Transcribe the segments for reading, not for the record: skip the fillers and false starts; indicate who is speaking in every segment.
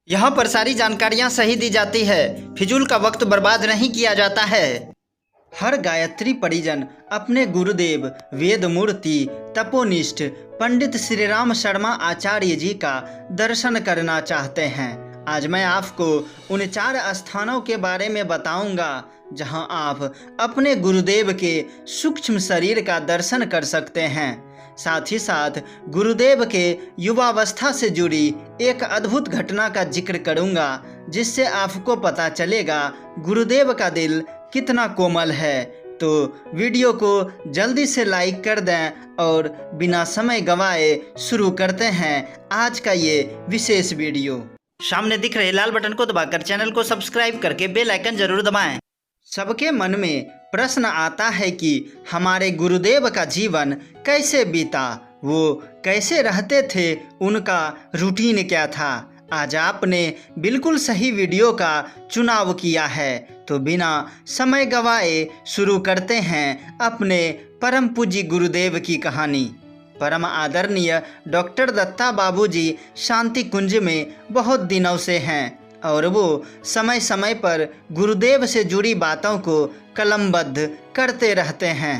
Speaker 1: यहाँ पर सारी जानकारियाँ सही दी जाती है, फिजूल का वक्त बर्बाद नहीं किया जाता है। हर गायत्री परिजन अपने गुरुदेव वेद मूर्ति तपोनिष्ठ पंडित श्री राम शर्मा आचार्य जी का दर्शन करना चाहते हैं। आज मैं आपको उन 4 स्थानों के बारे में बताऊंगा जहां आप अपने गुरुदेव के सूक्ष्म शरीर का दर्शन कर सकते हैं। साथ ही साथ गुरुदेव के युवावस्था से जुड़ी एक अद्भुत घटना का जिक्र करूंगा, जिससे आपको पता चलेगा गुरुदेव का दिल कितना कोमल है। तो वीडियो को जल्दी से लाइक कर दें और बिना समय गंवाए शुरू करते हैं आज का ये विशेष वीडियो। सामने दिख रहे लाल बटन को दबाकर चैनल को सब्सक्राइब करके बेल आइकन जरूर दबाएं। सबके मन में प्रश्न आता है कि हमारे गुरुदेव का जीवन कैसे बीता, वो कैसे रहते थे, उनका रूटीन क्या था। आज आपने बिल्कुल सही वीडियो का चुनाव किया है, तो बिना समय गवाए शुरू करते हैं अपने परम पूज्य गुरुदेव की कहानी। परम आदरणीय डॉक्टर दत्ता बाबूजी शांति कुंज में बहुत दिनों से हैं और वो समय समय पर गुरुदेव से जुड़ी बातों को कलमबद्ध करते रहते हैं।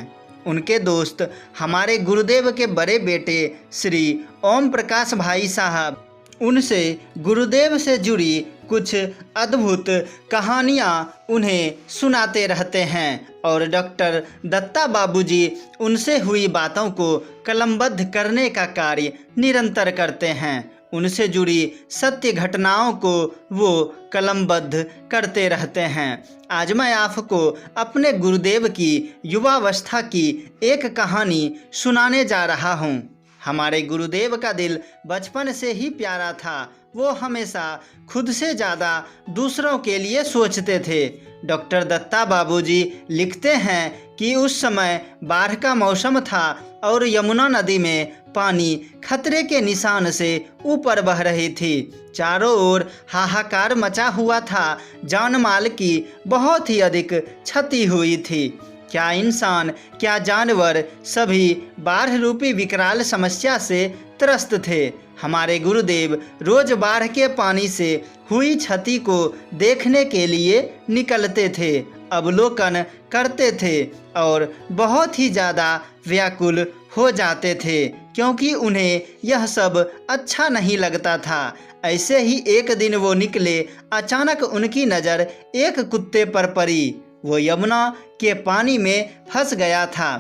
Speaker 1: उनके दोस्त हमारे गुरुदेव के बड़े बेटे श्री ओम प्रकाश भाई साहब उनसे गुरुदेव से जुड़ी कुछ अद्भुत कहानियाँ उन्हें सुनाते रहते हैं और डॉक्टर दत्ता बाबूजी उनसे हुई बातों को कलमबद्ध करने का कार्य निरंतर करते हैं। उनसे जुड़ी सत्य घटनाओं को वो कलमबद्ध करते रहते हैं। आज मैं आपको अपने गुरुदेव की युवावस्था की एक कहानी सुनाने जा रहा हूँ। हमारे गुरुदेव का दिल बचपन से ही प्यारा था। वो हमेशा खुद से ज़्यादा दूसरों के लिए सोचते थे। डॉक्टर दत्ता बाबूजी लिखते हैं कि उस समय बाढ़ का मौसम था और यमुना नदी में पानी खतरे के निशान से ऊपर बह रही थी। चारों ओर हाहाकार मचा हुआ था। जान माल की बहुत ही अधिक क्षति हुई थी। क्या इंसान क्या जानवर सभी बाढ़ रूपी विकराल समस्या से त्रस्त थे। हमारे गुरुदेव रोज बाढ़ के पानी से हुई क्षति को देखने के लिए निकलते थे, अवलोकन करते थे और बहुत ही ज़्यादा व्याकुल हो जाते थे, क्योंकि उन्हें यह सब अच्छा नहीं लगता था। ऐसे ही एक दिन वो निकले, अचानक उनकी नज़र एक कुत्ते पर पड़ी। वो यमुना के पानी में फंस गया था।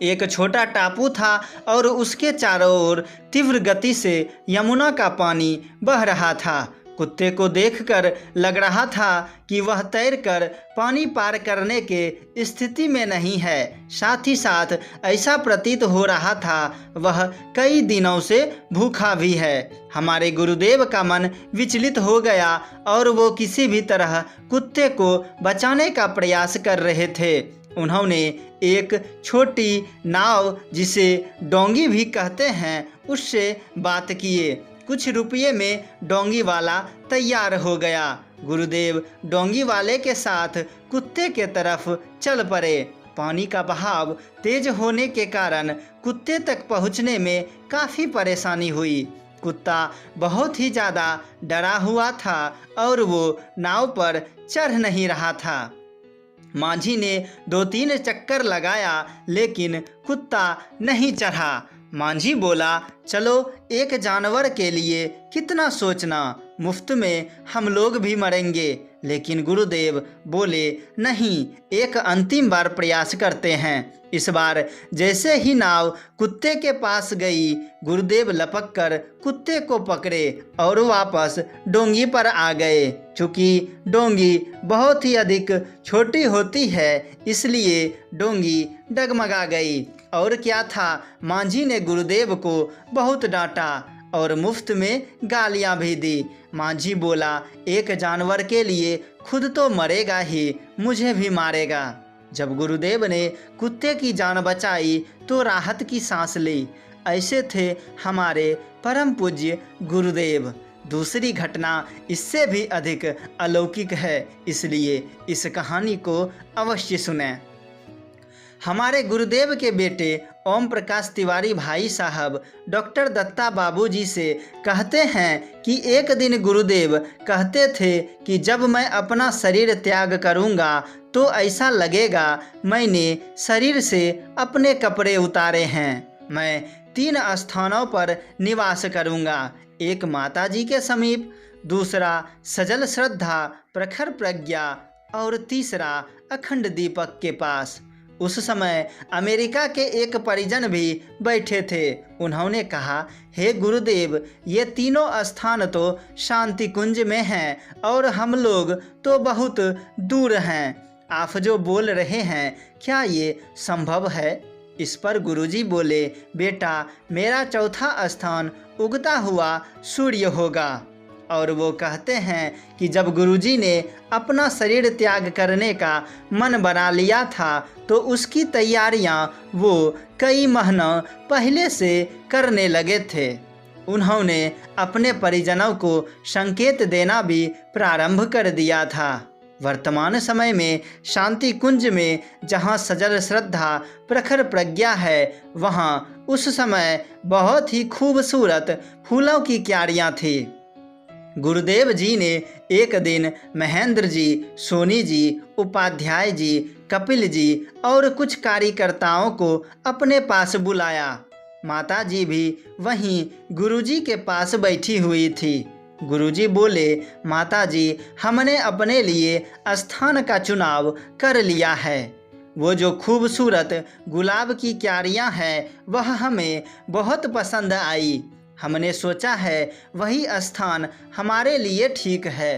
Speaker 1: एक छोटा टापू था और उसके चारों ओर तीव्र गति से यमुना का पानी बह रहा था। कुत्ते को देखकर लग रहा था कि वह तैरकर पानी पार करने के स्थिति में नहीं है। साथ ही साथ ऐसा प्रतीत हो रहा था वह कई दिनों से भूखा भी है। हमारे गुरुदेव का मन विचलित हो गया और वो किसी भी तरह कुत्ते को बचाने का प्रयास कर रहे थे। उन्होंने एक छोटी नाव, जिसे डोंगी भी कहते हैं, उससे बात किए। कुछ रुपये में डोंगी वाला तैयार हो गया। गुरुदेव डोंगी वाले के साथ कुत्ते के तरफ चल पड़े। पानी का बहाव तेज होने के कारण कुत्ते तक पहुंचने में काफ़ी परेशानी हुई। कुत्ता बहुत ही ज़्यादा डरा हुआ था और वो नाव पर चढ़ नहीं रहा था। मांझी ने 2-3 चक्कर लगाया, लेकिन कुत्ता नहीं चढ़ा। मांझी बोला, चलो एक जानवर के लिए कितना सोचना, मुफ्त में हम लोग भी मरेंगे। लेकिन गुरुदेव बोले, नहीं, एक अंतिम बार प्रयास करते हैं। इस बार जैसे ही नाव कुत्ते के पास गई, गुरुदेव लपक कर कुत्ते को पकड़े और वापस डोंगी पर आ गए। चूँकि डोंगी बहुत ही अधिक छोटी होती है, इसलिए डोंगी डगमगा गई। और क्या था, मांझी ने गुरुदेव को बहुत डांटा और मुफ्त में गालियां भी दी। मांझी बोला, एक जानवर के लिए खुद तो मरेगा ही, मुझे भी मारेगा। जब गुरुदेव ने कुत्ते की जान बचाई तो राहत की सांस ली। ऐसे थे हमारे परम पूज्य गुरुदेव। दूसरी घटना इससे भी अधिक अलौकिक है, इसलिए इस कहानी को अवश्य सुनें। हमारे गुरुदेव के बेटे ओम प्रकाश तिवारी भाई साहब डॉक्टर दत्ता बाबूजी से कहते हैं कि एक दिन गुरुदेव कहते थे कि जब मैं अपना शरीर त्याग करूंगा तो ऐसा लगेगा मैंने शरीर से अपने कपड़े उतारे हैं। मैं 3 स्थानों पर निवास करूंगा, एक माता जी के समीप, दूसरा सजल श्रद्धा प्रखर प्रज्ञा और तीसरा अखंड दीपक के पास। उस समय अमेरिका के एक परिजन भी बैठे थे। उन्होंने कहा, हे गुरुदेव, ये तीनों स्थान तो शांति कुंज में हैं और हम लोग तो बहुत दूर हैं। आप जो बोल रहे हैं क्या ये संभव है? इस पर गुरुजी बोले, बेटा, मेरा चौथा स्थान उगता हुआ सूर्य होगा। और वो कहते हैं कि जब गुरुजी ने अपना शरीर त्याग करने का मन बना लिया था तो उसकी तैयारियां वो कई महीनों पहले से करने लगे थे। उन्होंने अपने परिजनों को संकेत देना भी प्रारंभ कर दिया था। वर्तमान समय में शांति कुंज में जहाँ सजल श्रद्धा प्रखर प्रज्ञा है, वहाँ उस समय बहुत ही खूबसूरत फूलों की क्यारियाँ थी। गुरुदेव जी ने एक दिन महेंद्र जी, सोनी जी, उपाध्याय जी, कपिल जी और कुछ कार्यकर्ताओं को अपने पास बुलाया। माता जी भी वहीं गुरुजी के पास बैठी हुई थी। गुरुजी बोले, माता जी, हमने अपने लिए स्थान का चुनाव कर लिया है। वो जो खूबसूरत गुलाब की क्यारियां हैं वह हमें बहुत पसंद आई। हमने सोचा है वही स्थान हमारे लिए ठीक है।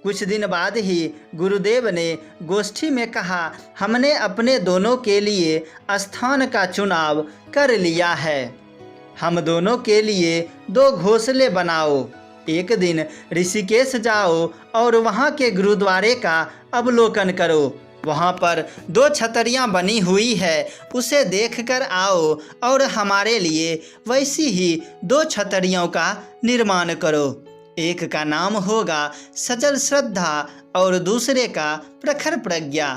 Speaker 1: कुछ दिन बाद ही गुरुदेव ने गोष्ठी में कहा, हमने अपने दोनों के लिए स्थान का चुनाव कर लिया है। हम दोनों के लिए 2 घोंसले बनाओ। एक दिन ऋषिकेश जाओ और वहाँ के गुरुद्वारे का अवलोकन करो। वहाँ पर 2 छतरियाँ बनी हुई है, उसे देखकर आओ और हमारे लिए वैसी ही 2 छतरियों का निर्माण करो। एक का नाम होगा सजल श्रद्धा और दूसरे का प्रखर प्रज्ञा।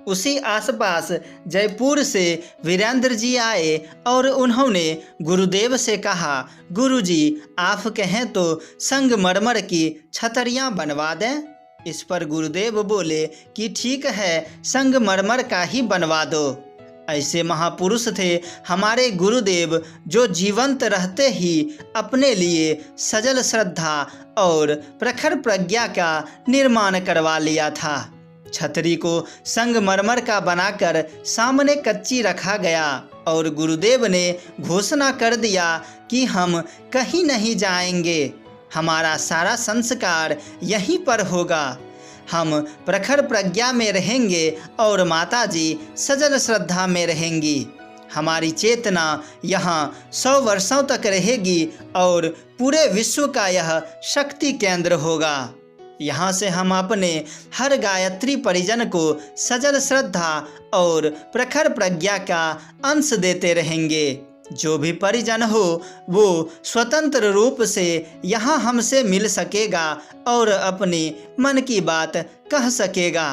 Speaker 1: उसी आसपास जयपुर से वीरेंद्र जी आए और उन्होंने गुरुदेव से कहा, गुरुजी, आप कहें तो संगमरमर की छतरियाँ बनवा दें। इस पर गुरुदेव बोले कि ठीक है, संगमरमर का ही बनवा दो। ऐसे महापुरुष थे हमारे गुरुदेव जो जीवंत रहते ही अपने लिए सजल श्रद्धा और प्रखर प्रज्ञा का निर्माण करवा लिया था। छतरी को संगमरमर का बनाकर सामने कच्ची रखा गया और गुरुदेव ने घोषणा कर दिया कि हम कहीं नहीं जाएंगे, हमारा सारा संस्कार यहीं पर होगा। हम प्रखर प्रज्ञा में रहेंगे और माता जी सजल श्रद्धा में रहेंगी। हमारी चेतना यहाँ 100 वर्षों तक रहेगी और पूरे विश्व का यह शक्ति केंद्र होगा। यहाँ से हम अपने हर गायत्री परिजन को सजल श्रद्धा और प्रखर प्रज्ञा का अंश देते रहेंगे। जो भी परिजन हो वो स्वतंत्र रूप से यहाँ हमसे मिल सकेगा और अपनी मन की बात कह सकेगा,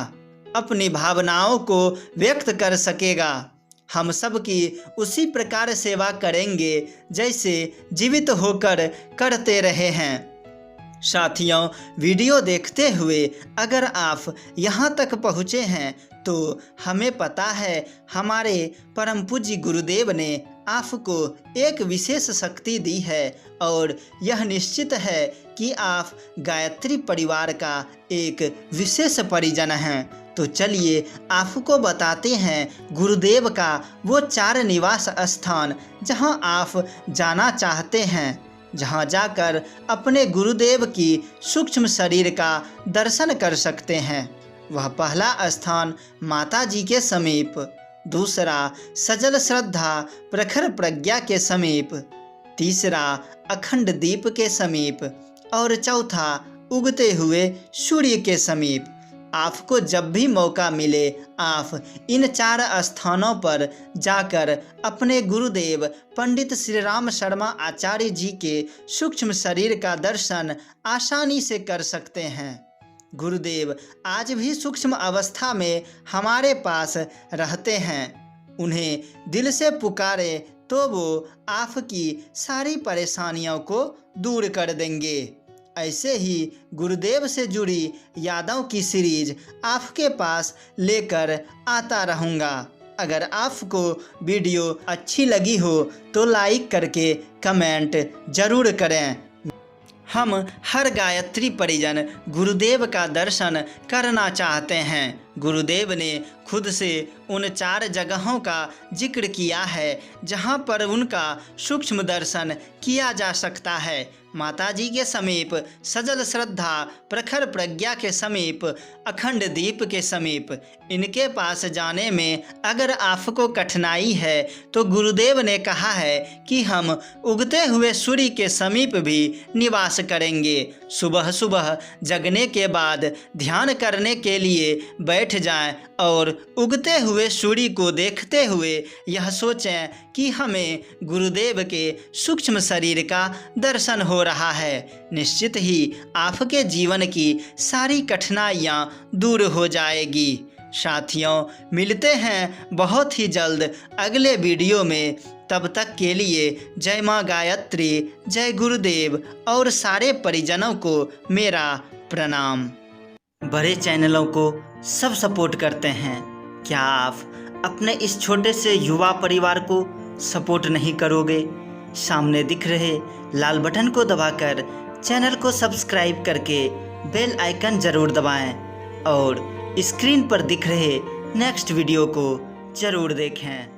Speaker 1: अपनी भावनाओं को व्यक्त कर सकेगा। हम सब की उसी प्रकार सेवा करेंगे जैसे जीवित होकर करते रहे हैं। साथियों, वीडियो देखते हुए अगर आप यहाँ तक पहुँचे हैं तो हमें पता है हमारे परम पूज्य गुरुदेव ने आपको एक विशेष शक्ति दी है और यह निश्चित है कि आप गायत्री परिवार का एक विशेष परिजन हैं। तो चलिए आपको बताते हैं गुरुदेव का वो 4 निवास स्थान जहां आप जाना चाहते हैं, जहां जाकर अपने गुरुदेव की सूक्ष्म शरीर का दर्शन कर सकते हैं। वह पहला स्थान माता जी के समीप, दूसरा सजल श्रद्धा प्रखर प्रज्ञा के समीप, तीसरा अखंड दीप के समीप और चौथा उगते हुए सूर्य के समीप। आपको जब भी मौका मिले आप इन 4 स्थानों पर जाकर अपने गुरुदेव पंडित श्री राम शर्मा आचार्य जी के सूक्ष्म शरीर का दर्शन आसानी से कर सकते हैं। गुरुदेव आज भी सूक्ष्म अवस्था में हमारे पास रहते हैं। उन्हें दिल से पुकारे तो वो आपकी सारी परेशानियों को दूर कर देंगे। ऐसे ही गुरुदेव से जुड़ी यादों की सीरीज आपके पास लेकर आता रहूँगा। अगर आपको वीडियो अच्छी लगी हो तो लाइक करके कमेंट ज़रूर करें। हम हर गायत्री परिजन गुरुदेव का दर्शन करना चाहते हैं। गुरुदेव ने खुद से उन 4 जगहों का जिक्र किया है जहां पर उनका सूक्ष्म दर्शन किया जा सकता है। माताजी के समीप, सजल श्रद्धा प्रखर प्रज्ञा के समीप, अखंड दीप के समीप। इनके पास जाने में अगर आपको कठिनाई है तो गुरुदेव ने कहा है कि हम उगते हुए सूर्य के समीप भी निवास करेंगे। सुबह सुबह जगने के बाद ध्यान करने के लिए बैठ जाएं और उगते हुए सूर्य को देखते हुए यह सोचें कि हमें गुरुदेव के सूक्ष्म शरीर का दर्शन हो रहा है। निश्चित ही आपके जीवन की सारी कठिनाइयाँ दूर हो जाएगी। साथियों, मिलते हैं बहुत ही जल्द अगले वीडियो में। तब तक के लिए जय माँ गायत्री, जय गुरुदेव और सारे परिजनों को मेरा प्रणाम। बड़े चैनलों को सब सपोर्ट करते हैं, क्या आप अपने इस छोटे से युवा परिवार को सपोर्ट नहीं करोगे? सामने दिख रहे लाल बटन को दबाकर चैनल को सब्सक्राइब करके बेल आइकन ज़रूर दबाएं और स्क्रीन पर दिख रहे नेक्स्ट वीडियो को ज़रूर देखें।